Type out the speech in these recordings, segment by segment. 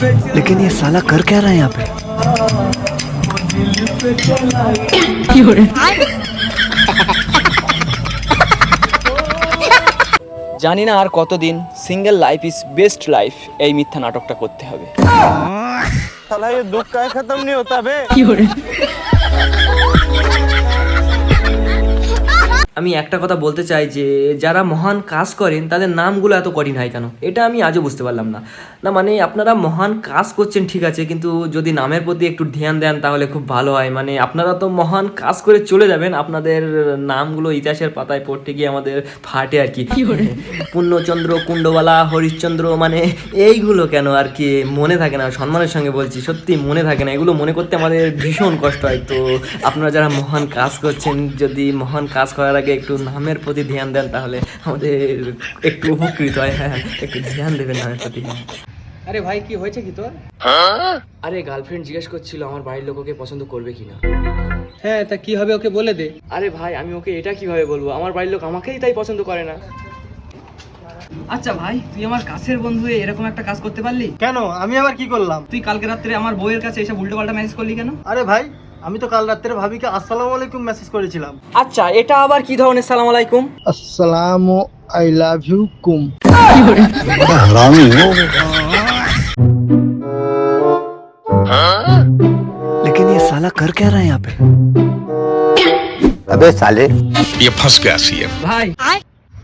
लेकिन ये साला कर क्या रहा है यहाँ पे? জানি না আর কতদিন single life is best life এই মিথ্যা নাটকটা করতে হবে। साला ये दुख का खत्म नहीं होता बे। আমি একটা কথা বলতে চাই যে যারা মহান কাজ করেন তাদের নামগুলো এত কঠিন হয় কেন, এটা আমি আজও বুঝতে পারলাম না। না মানে আপনারা মহান কাজ করছেন ঠিক আছে, কিন্তু যদি নামের প্রতি একটু ধ্যান দেন তাহলে খুব ভালো হয়। মানে আপনারা তো মহান কাজ করে চলে যাবেন, আপনাদের নামগুলো ইতিহাসের পাতায় পড়তে গিয়ে আমাদের ফাটে আর কি। পূর্ণচন্দ্র, কুণ্ডবালা, হরিশ্চন্দ্র, মানে এইগুলো কেন আর কি মনে থাকে না। সম্মানের সঙ্গে বলছি, সত্যি মনে থাকে না, এগুলো মনে করতে আমাদের ভীষণ কষ্ট হয়। তো আপনারা যারা মহান কাজ করছেন, যদি মহান কাজ করার আগে একটু নামের প্রতি ধ্যান দেন তাহলে আমাদের একটু উপকৃত হয়। হ্যাঁ, একটু ধ্যান দেবেন নামের প্রতি। আরে ভাই কি হয়েছে কি তোর? আরে গার্লফ্রেন্ড জিজ্ঞেস করছিল আমার বাড়ির লোক ওকে পছন্দ করবে কিনা। হ্যাঁ তা কি হবে ওকে বলে দে। আরে ভাই আমি ওকে এটা কিভাবে বলবো, আমার বাড়ির লোক আমাকেই তাই পছন্দ করে না। আচ্ছা ভাই তুই আমার কাছের বন্ধু হয়ে এরকম একটা কাজ করতে পারলি? কেন আমি আবার কি করলাম? তুই কালকে রাত্রে আমার বউয়ের কাছে এসে উল্টো পাল্টা মেসেজ করলি কেন? আরে ভাই আমি তো কাল রাত্রে ভাবিকে আসসালামু আলাইকুম মেসেজ করেছিলাম। আচ্ছা এটা আবার কি ধরনের সালাম আলাইকুম? আসসালামু আই লাভ ইউ কুম। लेकिन ये साला कर क्या रहा है यहाँ पे? अबे साले ये फंस गया सीएम। ভাই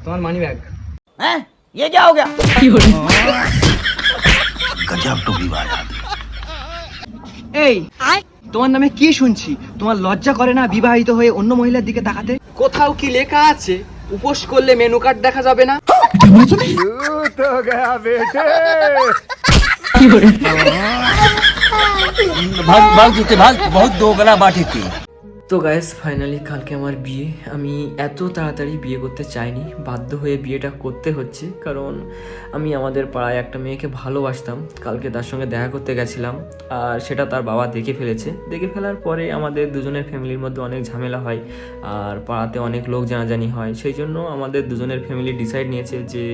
তোমার মানি ব্যাগ। गजब टू भी बात। এই তোমার নামে কি শুনছি? তোমার লজ্জা করে না বিবাহিত হয়ে অন্য মহিলার দিকে তাকাতে? কোথাও কি লেখা আছে উপোস করলে মেনু কার্ড দেখা যাবে না? তো গাইস ফাইনালি কালকে আমার বিয়ে। আমি এত তাড়াতাড়ি বিয়ে করতে চাইনি, বাধ্য হয়ে বিয়েটা করতে হচ্ছে, কারণ আমি আমাদের পাড়ায় একটা মেয়েকে ভালোবাসতাম। কালকে তার সঙ্গে দেখা করতে গেছিলাম, আর সেটা তার বাবা দেখে ফেলেছে। দেখে ফেলার পরে আমাদের দুজনের ফ্যামিলির মধ্যে অনেক ঝামেলা হয়, আর পাড়াতে অনেক লোক জানাজানি হয়। সেই জন্য আমাদের দুজনের ফ্যামিলি ডিসাইড নিয়েছে যে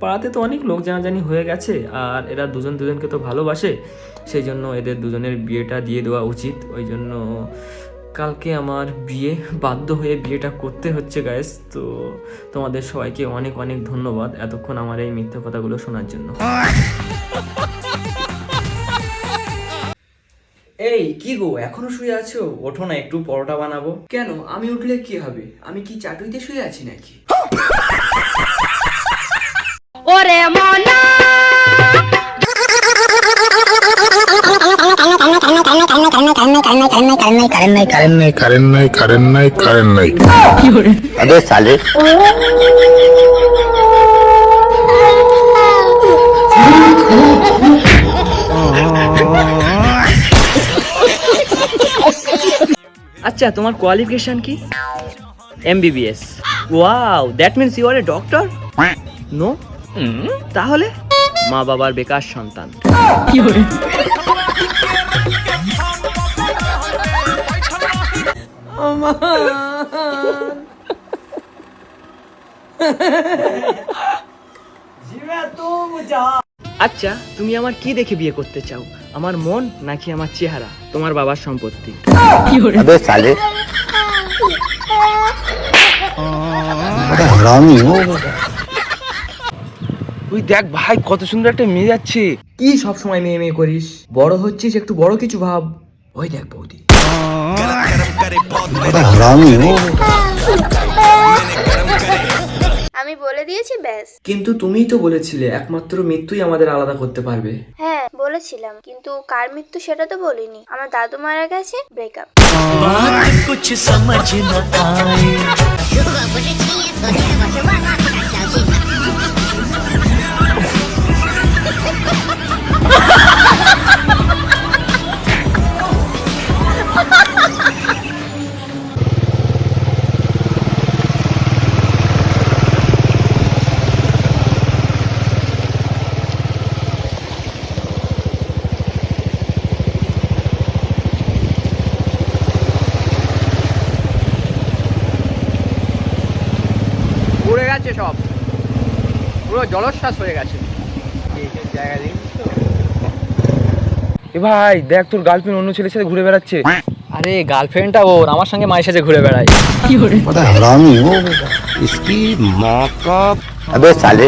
পাড়াতে তো অনেক লোক জানাজানি হয়ে গেছে, আর এরা দুজন দুজনকে তো ভালোবাসে, সেই জন্য এদের দুজনের বিয়েটা দিয়ে দেওয়া উচিত। ওই জন্য কালকে আমার বিয়ে, বাধ্য হয়ে বিয়েটা করতে হচ্ছে গাইস। তো তোমাদের সবাইকে অনেক অনেক ধন্যবাদ এতক্ষণ আমার এই মিথ্যে কথাগুলো শোনার জন্য। এই কি গো এখনো শুয়ে আছো? ওঠো না, একটু পরোটা বানাবো। কেন আমি উঠলে কি হবে? আমি কি চাটুইতে শুয়ে আছি নাকি? ওরে মনা अबे साले আচ্ছা তোমার কোয়ালিফিকেশন কি? MBBS. Wow, that means you are a doctor? No. তাহলে মা বাবার বেকার সন্তান। আচ্ছা তুমি আমার কি দেখে বিয়ে করতে চাও? আমার মন নাকি আমার চেহারা? তোমার বাবার সম্পত্তি। अबे साले हरामी हो। তুই দেখ ভাই কত সুন্দর একটা মেয়ে যাচ্ছে। কি সব সময় মেয়ে মেয়ে করিস? বড় হচ্ছিস, একটু বড় কিছু ভাব। ওই দেখ বৌদি। हरामी हो। আমি বলে দিয়েছি ব্যাস। কিন্তু তুমিই তো বলেছিলে একমাত্র মৃত্যুই আমাদের আলাদা করতে পারবে। হ্যাঁ বলেছিলাম, কিন্তু কার মৃত্যু সেটা তো বলিনি। আমার দাদু মারা গেছে, ব্রেকআপ। উড়ে গেছে সব, পুরো জলশ্বাস হয়ে গেছে। জায়গা দিন তো এ ভাই দেখ তোর গার্লফ্রেন্ড অন্য ছেলের সাথে ঘুরে বেড়াচ্ছে। আরে গার্লফ্রেন্ডটা ওর আমার সঙ্গে মায়ের সাথে ঘুরে বেড়ায়। बड़ा हरामी हो इसकी माँ का अबे साले